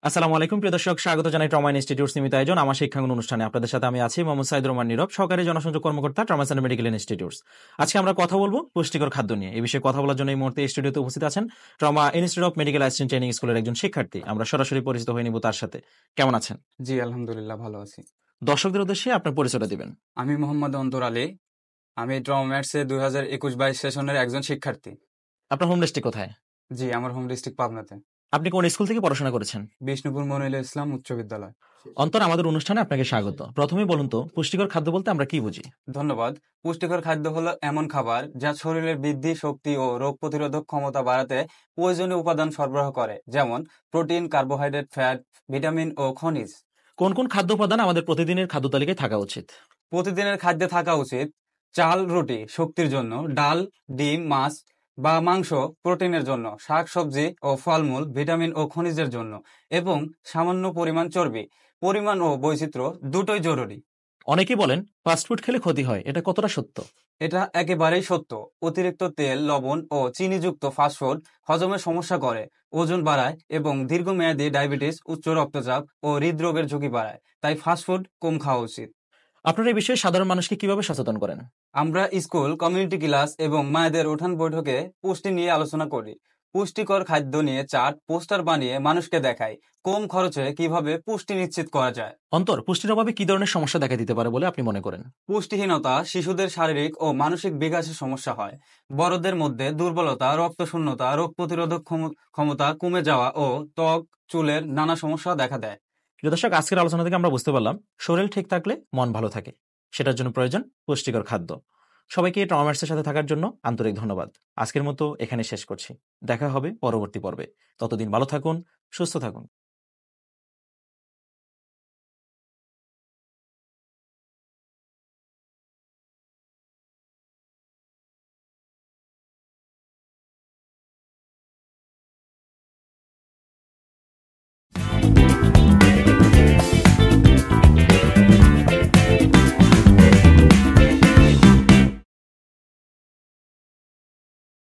আসসালামু আলাইকুম প্রিয় দর্শক, স্বাগত জানাই ট্রমা ইনস্টিটিউট সীমিত আয়োজন আমার শিক্ষাঙ্গন অনুষ্ঠানে। আপনাদের সাথে আমি আছি মোহাম্মদ সাইদুর রহমান নীরব, সহকারী জনসংযোগ কর্মকর্তা, ট্রমা সেন্টার মেডিকেল ইনস্টিটিউটস। আজকে আমরা কথা বলবো পুষ্টিকর খাদ্য নিয়ে। এই বিষয়ে কথা বলার জন্য এই মুহূর্তে স্টুডিওতে উপস্থিত আছেন trauma institute of medical assistant training স্কুলের একজন শিক্ষার্থী। আমরা সরাসরি পরিচিত হয়ে নিব তার সাথে। কেমন আছেন? জি, আলহামদুলিল্লাহ ভালো আছি। দর্শকদের উদ্দেশ্যে আপনার পরিচয়টা দিবেন। আমি মোহাম্মদ অন্তর আলী। আমি ট্রমা ম্যাটসে 2021-22 সেশনের একজন শিক্ষার্থী। আপনার হোম ডিস্ট্রিক্ট কোথায়? জি, আমার হোম ডিস্ট্রিক্ট পাবনাতে। আপনি কোন স্কুল থেকে পড়াশোনা করেছেন? বিষ্ণুপুর মনিরুল ইসলাম উচ্চ বিদ্যালয়। অন্তর, আমাদের অনুষ্ঠানে আপনাকে স্বাগত। প্রথমেই বলুন তো, পুষ্টিকর খাদ্য বলতে আমরা কি বুঝি? ধন্যবাদ। পুষ্টিকর খাদ্য হলো এমন খাবার যা শরীরের বৃদ্ধি, শক্তি ও রোগ প্রতিরোধক ক্ষমতা বাড়াতে প্রয়োজনীয় উপাদান সরবরাহ করে, যেমন প্রোটিন, কার্বোহাইড্রেট, ফ্যাট, ভিটামিন ও খনিজ। কোন কোন খাদ্য উপাদান আমাদের প্রতিদিনের খাদ্য তালিকায় থাকা উচিত? প্রতিদিনের খাদ্যে থাকা উচিত চাল, রুটি শক্তির জন্য, ডাল, ডিম, মাছ বা মাংস প্রোটিনের জন্য, শাকসবজি ও ফলমূল ভিটামিন ও খনিজের জন্য, এবং সামান্য পরিমাণ চর্বি। পরিমাণ ও বৈচিত্র্য দুটোই জরুরি। অনেকেই বলেন ফাস্টফুড খেলে ক্ষতি হয়, এটা কতটা সত্য? এটা একেবারেই সত্য। অতিরিক্ত তেল, লবণ ও চিনিযুক্ত ফাস্টফুড হজমের সমস্যা করে, ওজন বাড়ায় এবং দীর্ঘমেয়াদী ডায়াবেটিস, উচ্চ রক্তচাপ ও হৃদরোগের ঝুঁকি বাড়ায়। তাই ফাস্টফুড কম খাওয়া উচিত। আপনারা এই বিষয়ে সাধারণ মানুষকে কিভাবে সচেতন করেন? আমরা স্কুল, কমিউনিটি ক্লাস এবং মায়েদের উঠান বৈঠকে পুষ্টি নিয়ে আলোচনা করি। পুষ্টিকর খাদ্য নিয়ে চার্ট, পোস্টার বানিয়ে মানুষকে দেখাই কম খরচে কিভাবে পুষ্টি নিশ্চিত করা যায়। অন্তর, পুষ্টির অভাবে কি ধরনের সমস্যা দেখা দিতে পারে বলে আপনি মনে করেন? পুষ্টিহীনতা শিশুদের শারীরিক ও মানসিক বিকাশের সমস্যা হয়। বড়দের মধ্যে দুর্বলতা, রক্তশূন্যতা, রোগ প্রতিরোধক ক্ষমতা কমে যাওয়া ও ত্বক, চুলের নানা সমস্যা দেখা দেয়। প্রিয় দর্শক, আজকের আলোচনা থেকে আমরা বুঝতে পারলাম শরীর ঠিক থাকলে মন ভালো থাকে, সেটার জন্য প্রয়োজন পুষ্টিকর খাদ্য। সবাইকে ট্রমার্সের সাথে থাকার জন্য আন্তরিক ধন্যবাদ। আজকের মতো এখানে শেষ করছি। দেখা হবে পরবর্তী পর্বে। ততদিন ভালো থাকুন, সুস্থ থাকুন।